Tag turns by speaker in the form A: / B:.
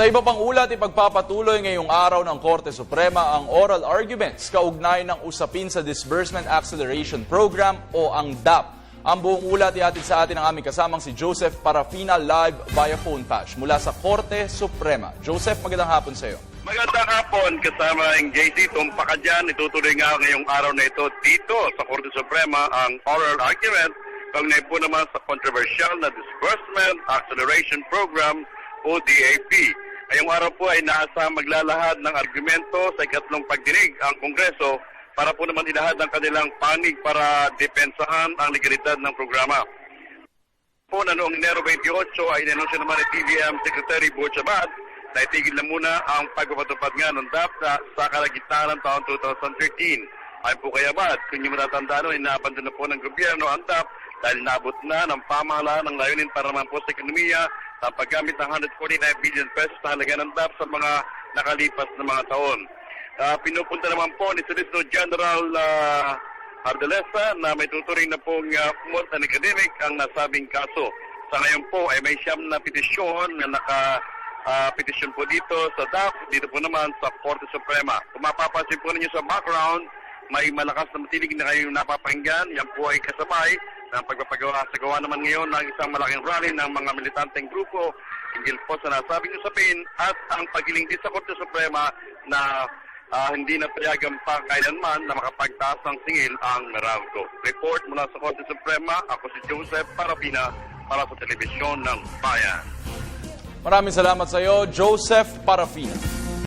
A: Sa iba pang ulat, ipagpapatuloy ngayong araw ng Korte Suprema ang oral arguments kaugnay ng usapin sa Disbursement Acceleration Program o ang DAP. Ang buong ulat ihatid sa atin ang aming kasamang si Joseph Parafina live via phone patch mula sa Korte Suprema. Joseph, magandang hapon sa iyo.
B: Magandang hapon, kasama ang JC Tumpak dyan. Itutuloy nga ngayong araw na ito dito sa Korte Suprema ang oral argument kaugnay po naman sa controversial na Disbursement Acceleration Program o DAP. Ngayong araw po ay naasang maglalahad ng argumento sa ikatlong pagdinig ang Kongreso para po naman ilahad ng kanilang panig para depensahan ang legalidad ng programa. Po na noong Enero 28 ay inanunsyo naman ni TVM Secretary Butch Abad na itigil na muna ang pagpapatupad nga ng DAP sa kalagitnaan ng taon 2013. Ay po kay Abad, kung nyo matatandaan, inaabandon na po ng gobyerno ang DAP dahil nabot na ng pamahalaan ng layunin para naman po sa ekonomiya sa paggamit ng 149 billion pesos na halaga ng DAP sa mga nakalipas na mga taon. Pinupunta naman po ni Solicitor General Ardalesa na may tuturing na pong multi academic ang nasabing kaso. Sa ngayon po ay may siyam na petisyon na naka-petisyon po dito sa DAP, dito po naman sa Korte Suprema. Kung mapapansin po ninyo sa background, may malakas na matinig na kayong napapakinggan. Yan po ay kasabay ng pagpapagawa naman ngayon ng isang malaking rally ng mga militanteng grupo hinggil po sa nasabing usapin at ang pagiling din sa Korte Suprema na hindi na payagan pa kailanman na makapagtaas ng singil ang Meralco. Report mula sa Korte Suprema, ako si Joseph Parafina para sa Telebisyon ng Bayan.
A: Maraming salamat sa iyo, Joseph Parafina.